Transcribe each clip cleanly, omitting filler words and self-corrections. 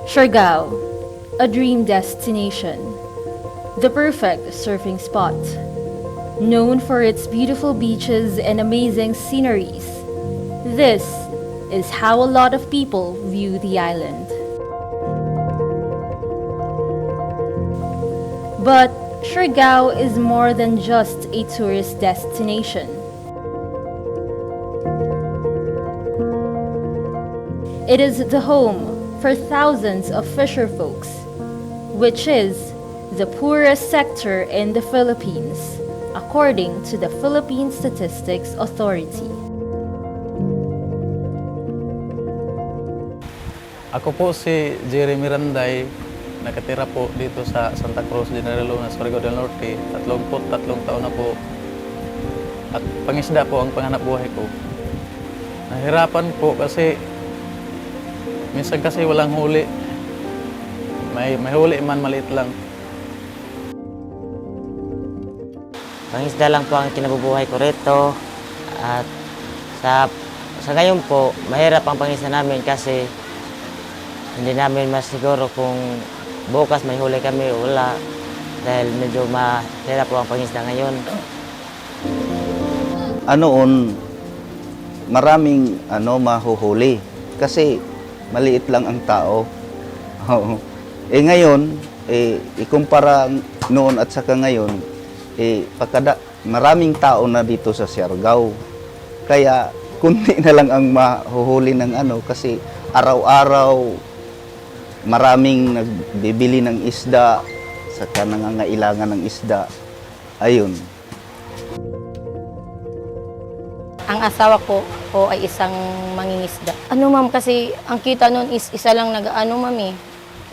Siargao, a dream destination, the perfect surfing spot, known for its beautiful beaches and amazing sceneries. This is how a lot of people view the island. But Siargao is more than just a tourist destination. It is the home for thousands of fisher folks, which is the poorest sector in the Philippines, according to the Philippine Statistics Authority. Ako po si 𝙤𝙤𝙬𝙖𝙧𝙙, nakatira po dito sa Santa Cruz, General Luna, Siargao del Norte. 33 taon na po. At pangisda po ang panghanap buhay ko. Nahirapan po kasi minsan kasi walang huli. May huli man, maliit lang. Pangisda lang po ang kinabubuhay ko rito. At sa ngayon po, mahirap ang pangisda namin kasi hindi namin masiguro kung bukas may huli kami o wala. Dahil medyo mahirap po ang pangisda ngayon. Maraming mahuhuli kasi maliit lang ang tao. Ngayon, ikumpara noon at saka ngayon, maraming tao na dito sa Siargao. Kaya kunti na lang ang mahuhuli ng kasi araw-araw maraming nagbibili ng isda, saka nangangailangan ng isda. Ayun. Ang asawa ko ay isang mangingisda. Ma'am, kasi ang kita noon is isa lang ma'am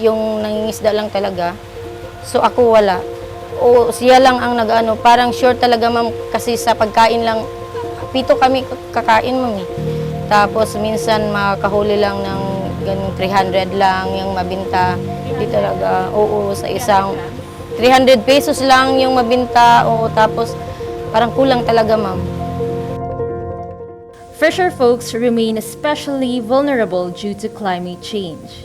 yung nangingisda lang talaga. So ako wala. O siya lang ang parang sure talaga ma'am kasi sa pagkain lang, 7 kami kakain ma'am Tapos minsan makahuli lang ng ganun 300 lang yung mabinta. Hindi talaga, sa isang 300 pesos lang yung mabinta, tapos parang kulang talaga ma'am. Fisher folks remain especially vulnerable due to climate change.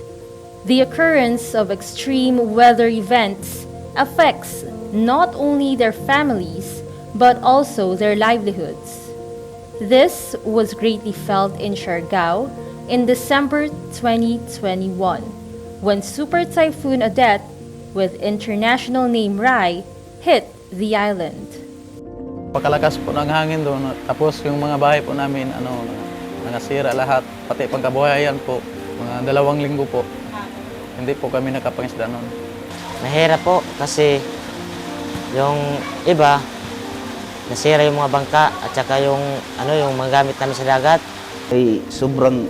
The occurrence of extreme weather events affects not only their families, but also their livelihoods. This was greatly felt in Siargao in December 2021, when Super Typhoon Odette, with international name Rai, hit the island. Pagkalakas po ng hangin doon, tapos yung mga bahay po namin, nangasira lahat, pati pagkabuhayan po, mga 2 linggo po. Hindi po kami nakapangisda noon. Mahirap po kasi yung iba, nasira yung mga bangka at saka yung mga gamit namin sa dagat. Sobrang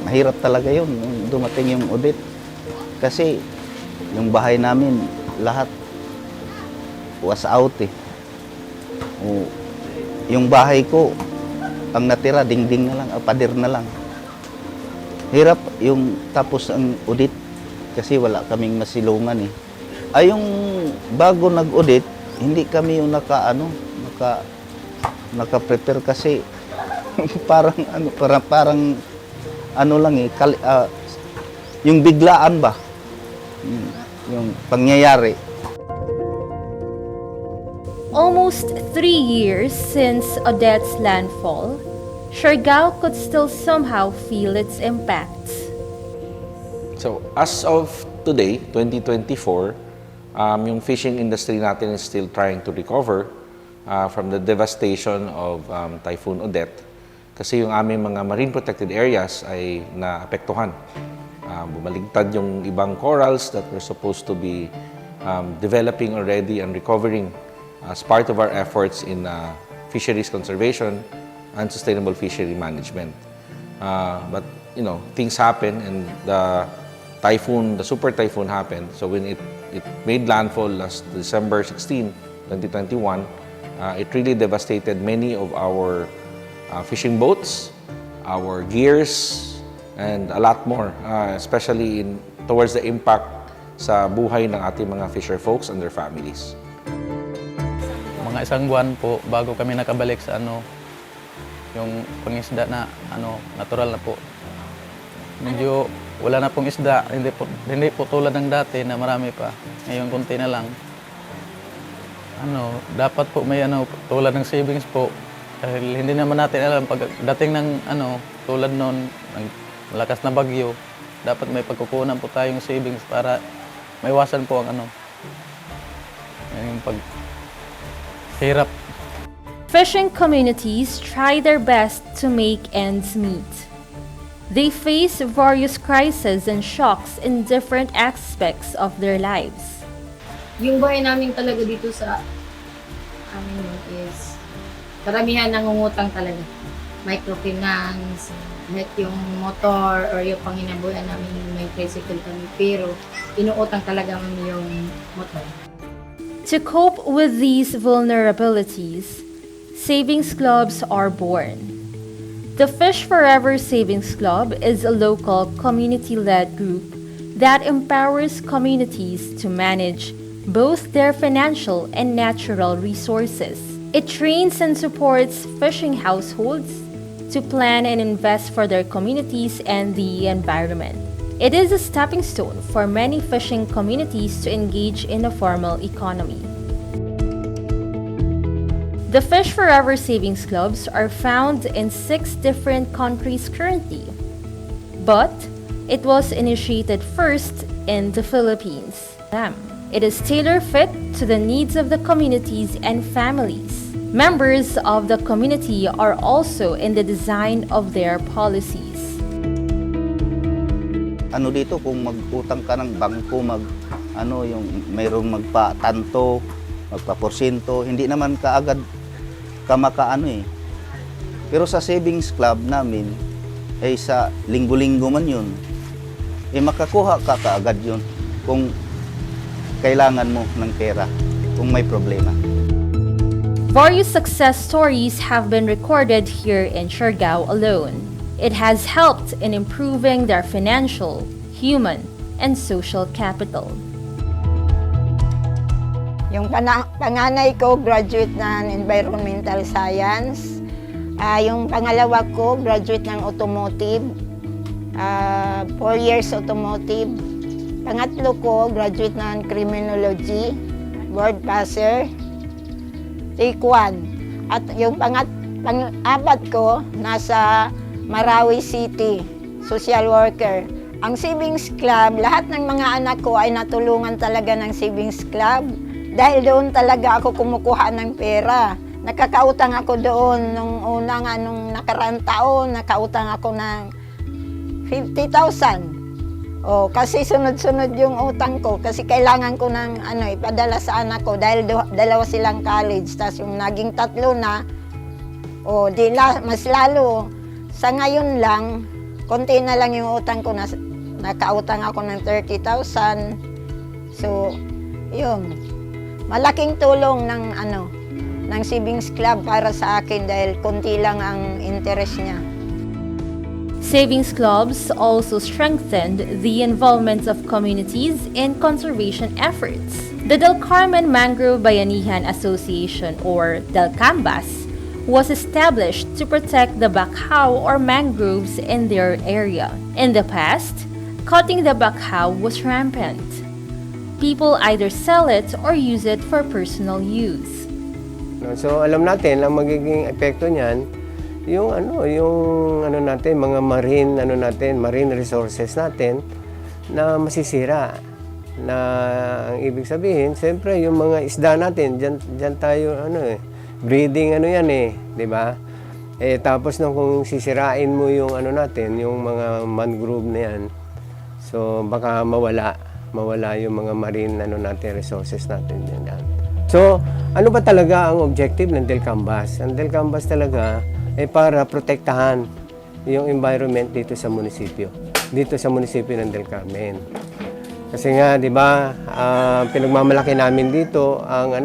mahirap talaga yun nung dumating yung Odette. Kasi yung bahay namin, lahat was out Yung bahay ko, ang natira, dingding na lang, pader na lang. Hirap yung tapos ang Odette kasi wala kaming masilungan yung bago nag-Odette, hindi kami yung naka-prepare kasi parang yung biglaan ba? Yung pangyayari. Almost 3 years since Odette's landfall, Siargao could still somehow feel its impacts. So, as of today, 2024, yung fishing industry natin is still trying to recover from the devastation of Typhoon Odette. Kasi yung aming mga marine protected areas ay naapektuhan. Bumaligtad yung ibang corals that were supposed to be developing already and recovering as part of our efforts in fisheries conservation and sustainable fishery management. But things happen, and the super typhoon happened. So when it made landfall last December 16, 2021, it really devastated many of our fishing boats, our gears, and a lot more, especially towards the impact sa buhay ng ating mga fisher folks and their families. Mga 1 buwan po bago kami nakabalik sa yung pangisda na natural na po. Medyo wala na pong isda, hindi po tulad ng dati na marami pa. Ngayon konti na lang. Dapat po may tulad ng savings po. Dahil hindi naman natin alam pagdating ng tulad noon ng malakas na bagyo, dapat may pagkukunan po tayong savings para maiwasan po ang yung paghirap. Fishing communities try their best to make ends meet. They face various crises and shocks in different aspects of their lives. Yung buhay namin talaga dito sa amin is karamihan nangungutang talaga. Microfinance, net yung motor or yung panginabuyan namin may tricycle kami. Pero inuutang talaga kami yung motor. To cope with these vulnerabilities, savings clubs are born. The Fish Forever Savings Club is a local community-led group that empowers communities to manage both their financial and natural resources. It trains and supports fishing households to plan and invest for their communities and the environment. It is a stepping stone for many fishing communities to engage in a formal economy. The Fish Forever Savings Clubs are found in 6 different countries currently, but it was initiated first in the Philippines. It is tailor-fit to the needs of the communities and families. Members of the community are also in the design of their policies. Dito kung mag-utang ka ng bangko, yung mayroong magpa-tanto, magpa-porsyento, hindi naman kaagad Pero sa savings club namin, ay sa linggo-linggo man yun, makakuha ka kaagad yun kung kailangan mo ng pera, kung may problema. Various success stories have been recorded here in Siargao alone. It has helped in improving their financial, human, and social capital. Yung panganay ko, graduate ng Environmental Science. Yung pangalawa ko, graduate ng Automotive. 4 years Automotive. Pangatlo ko, graduate ng Criminology. Board passer. Take 1. At yung pang-apat ko, nasa Marawi City. Social worker. Ang Savings Club, lahat ng mga anak ko ay natulungan talaga ng Savings Club. Dahil doon talaga ako kumukuha ng pera. Nakakautang ako doon nung nung nakaraang taon, nakautang ako ng 50,000. Kasi sunod-sunod yung utang ko kasi kailangan ko ng ipadala sa anak ko dahil dalawa silang college. Tapos yung naging 3 na, mas lalo. Sa ngayon lang, konti na lang yung utang ko, nakautang ako ng 30,000. So, yun. Malaking tulong ng Savings Club para sa akin dahil konti lang ang interest niya. Savings clubs also strengthened the involvement of communities in conservation efforts. The 𝙬𝙤𝙬𝙘 Mangrove Bayanihan Association, or 𝙬𝙤𝙬𝙬𝙬, was established to protect the backhau or mangroves in their area. In the past, cutting the backhau was rampant. People either sell it or use it for personal use. So alam natin ang magiging epekto niyan yung natin mga marine resources natin na masisira. Na ang ibig sabihin, siyempre yung mga isda natin diyan tayo breeding di ba? Tapos kung sisirain mo yung natin, yung mga mangrove na yan, so baka mawala yung mga marine natin resources natin yan. So ano ba talaga ang objective ng 𝙬𝙤𝙬𝙬𝙬? Ang 𝙬𝙤𝙬𝙬𝙬 talaga ay para protektahan yung environment dito sa munisipyo ng Del Carmen. Kasi nga, di ba, pinagmamalaki namin dito ang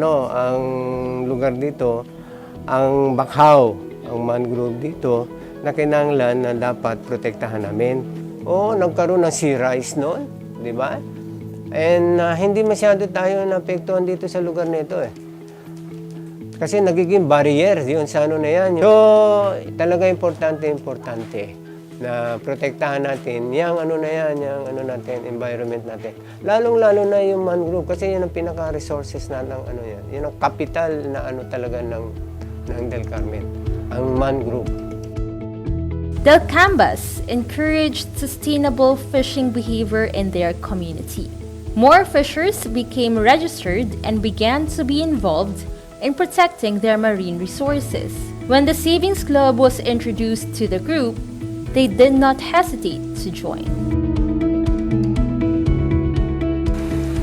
lugar dito, ang backhau, ang mangrove dito, na kinanglan na dapat protektahan namin. Nagkaroon ng sea rise noon, di ba? And hindi masyado tayo naapektuhan dito sa lugar nito Kasi nagiging barrier yun sa na yan. So, talaga importante na protektahan natin yung ano na yan, yung ano natin, environment natin. Lalong-lalo na yung mangrove kasi yan ang pinaka-resources na ng ano yan. Yun ang capital na ano talaga ng Del Carmen, ang mangrove. 𝙠𝙤𝙬𝙬𝙧 encouraged sustainable fishing behavior in their community. More fishers became registered and began to be involved in protecting their marine resources. When the Savings Club was introduced to the group, they did not hesitate to join.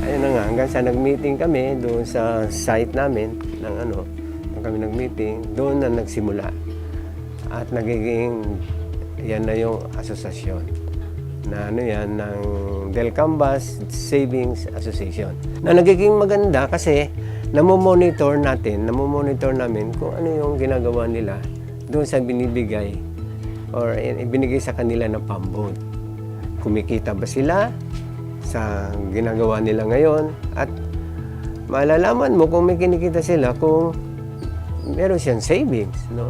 Ayun na nga, hanggang sa nag-meeting kami doon sa site namin ng ano, nung kami nag-meeting, doon na nagsimula. At nagiging, yan na yung asosasyon na ano yan, ng 𝙬𝙤𝙬𝙬𝙬 Savings Association. Na nagiging maganda kasi namomonitor namin kung ano yung ginagawa nila doon sa binibigay or ibinigay sa kanila ng pambon. Kumikita ba sila sa ginagawa nila ngayon? At malalaman mo kung may kinikita sila kung meron siyang savings, no?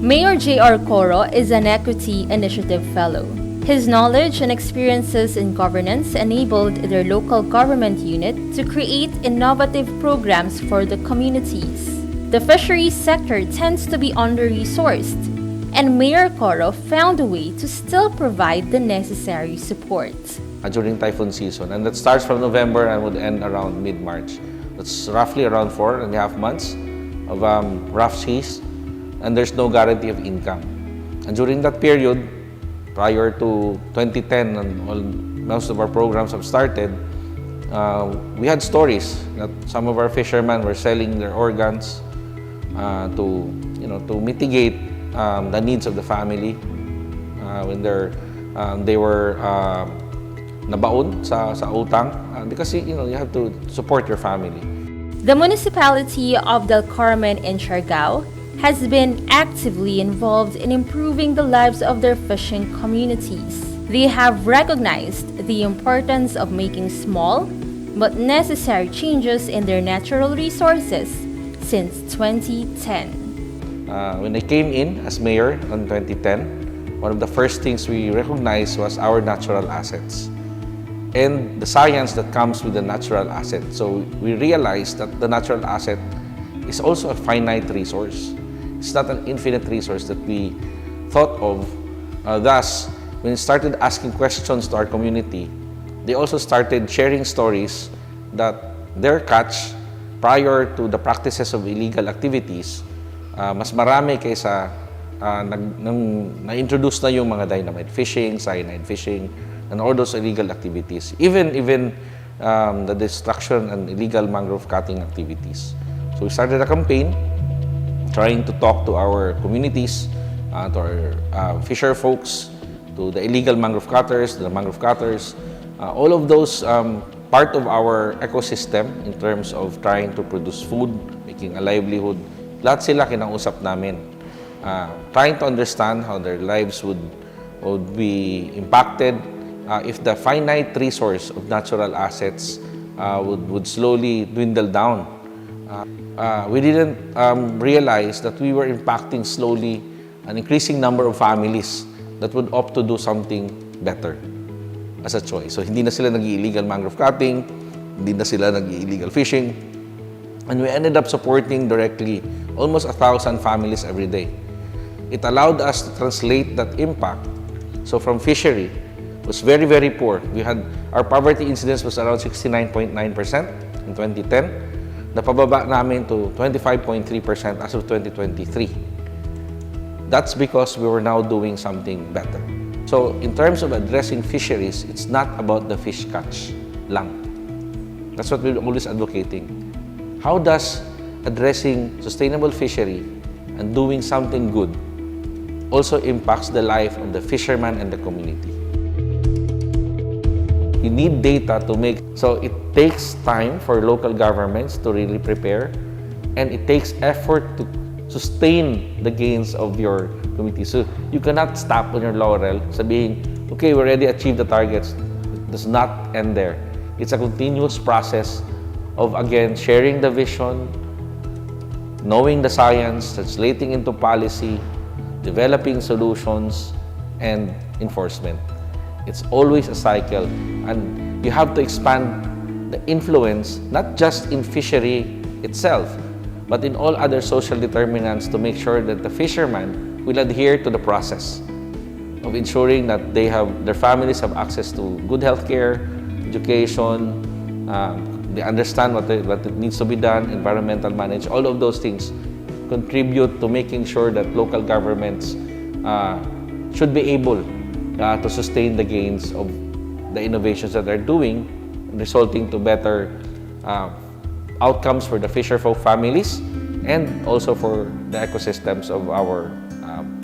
Mayor J.R. Coro is an Equity Initiative Fellow. His knowledge and experiences in governance enabled their local government unit to create innovative programs for the communities. The fisheries sector tends to be under-resourced, and Mayor Coro found a way to still provide the necessary support. During typhoon season, and that starts from November and would end around mid-March. That's roughly around 4.5 months of rough seas, and there's no guarantee of income. And during that period, prior to 2010, and most of our programs have started, we had stories that some of our fishermen were selling their organs to mitigate the needs of the family when they were nabaon sa utang because you have to support your family. The municipality of Del Carmen in Siargao has been actively involved in improving the lives of their fishing communities. They have recognized the importance of making small but necessary changes in their natural resources since 2010. When I came in as mayor in 2010, one of the first things we recognized was our natural assets and the science that comes with the natural asset. So we realized that the natural asset is also a finite resource. It's not an infinite resource that we thought of. Thus, when we started asking questions to our community, they also started sharing stories that their catch prior to the practices of illegal activities, mas marami kaysa na-introduce na yung mga dynamite fishing, cyanide fishing, and all those illegal activities. Even the destruction and illegal mangrove cutting activities. So we started a campaign trying to talk to our communities, to our fisher folks, to the illegal mangrove cutters, the mangrove cutters, all of those part of our ecosystem in terms of trying to produce food, making a livelihood. Lahat sila kinausap namin, trying to understand how their lives would be impacted if the finite resource of natural assets would slowly dwindle down. We didn't realize that we were impacting slowly an increasing number of families that would opt to do something better as a choice. So hindi na sila nag-illegal mangrove cutting, hindi na sila nag-illegal fishing, and we ended up supporting directly almost 1,000 families every day. It allowed us to translate that impact. So from fishery, it was very, very poor. Our poverty incidence was around 69.9% in 2010. Napababa namin to 25.3% as of 2023. That's because we were now doing something better. So in terms of addressing fisheries, it's not about the fish catch lang. That's what we're always advocating. How does addressing sustainable fishery and doing something good also impacts the life of the fisherman and the community? You need data to make, so it takes time for local governments to really prepare, and it takes effort to sustain the gains of your community. So you cannot stop on your laurel, sabihin, okay, we already achieved the targets. It does not end there. It's a continuous process of, again, sharing the vision, knowing the science, translating into policy, developing solutions, and enforcement. It's always a cycle, and you have to expand the influence not just in fishery itself, but in all other social determinants to make sure that the fisherman will adhere to the process of ensuring that their families have access to good healthcare, education, they understand what it needs to be done, environmental management, all of those things contribute to making sure that local governments should be able to sustain the gains of the innovations that they're doing, resulting to better outcomes for the fisherfolk families and also for the ecosystems of our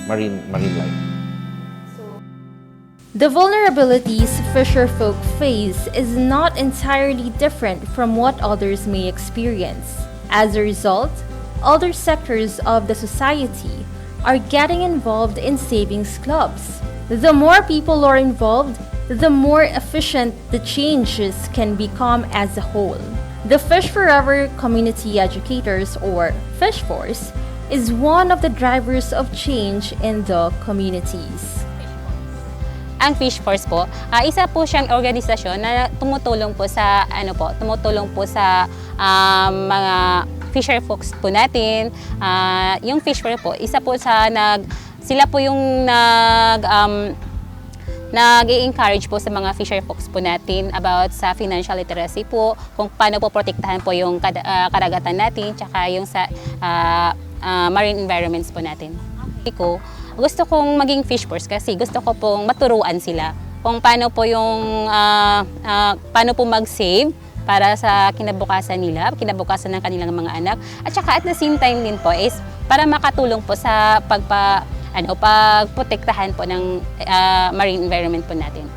marine life. The vulnerabilities fisherfolk face is not entirely different from what others may experience. As a result, other sectors of the society are getting involved in savings clubs. The more people are involved, the more efficient the changes can become as a whole. The Fish Forever Community Educators, or Fish Force, is one of the drivers of change in the communities. Ang Fish Force po, isa po siyang organisasyon na tumutulong po sa mga fisher folks po natin. Yung Fish Force po, isa po sila po yung nag-i-encourage po sa mga fisher folks po natin about sa financial literacy po, kung paano po protektahan po yung karagatan natin, tsaka yung sa marine environments po natin. Gusto kong maging fish force kasi gusto ko pong maturuan sila kung paano po paano po mag-save para sa kinabukasan nila, kinabukasan ng kanilang mga anak. At saka at the same time din po is para makatulong po sa pagprotektahan po ng marine environment po natin.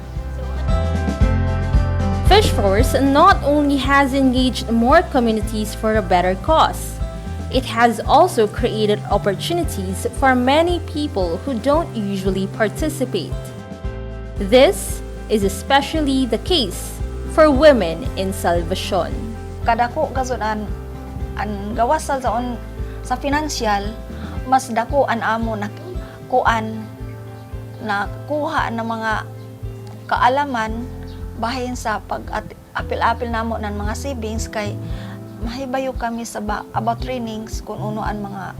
Fish Force not only has engaged more communities for a better cause, it has also created opportunities for many people who don't usually participate. This is especially the case for women in Salvacion. Kadako gazon an gawas sa financial, mas dako an amo na kuha ng mga kaalaman bahin sa pag-apil-apil namo ng mga savings kay mahibayo kami sa about trainings kung unoan mga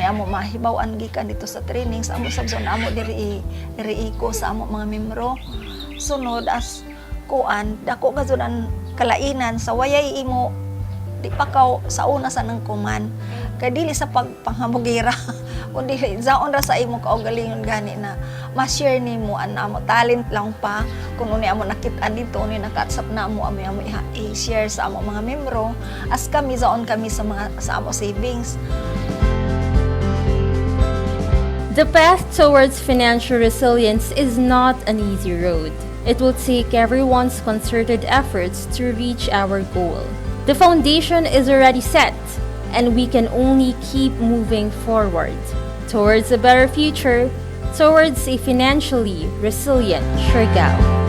amo mahibawan gikan dito sa trainings amo sabzon amo diri ko sa amo mga membro sunod as dako gazunan kalainan sa wayay imo di pakaw sa una sa nang kuman kay dili sa pagpanghamugira kundi zaon ra sa imo kaugalingon gani na ma-share nimo amo talent lang pa kung uni amo nakit-an dito ni nakatsap na amo i-share sa amo mga membro as kami zaon kami sa amo savings. The path towards financial resilience is not an easy road. It will take everyone's concerted efforts to reach our goal. The foundation is already set, and we can only keep moving forward towards a better future, towards a financially resilient Siargao.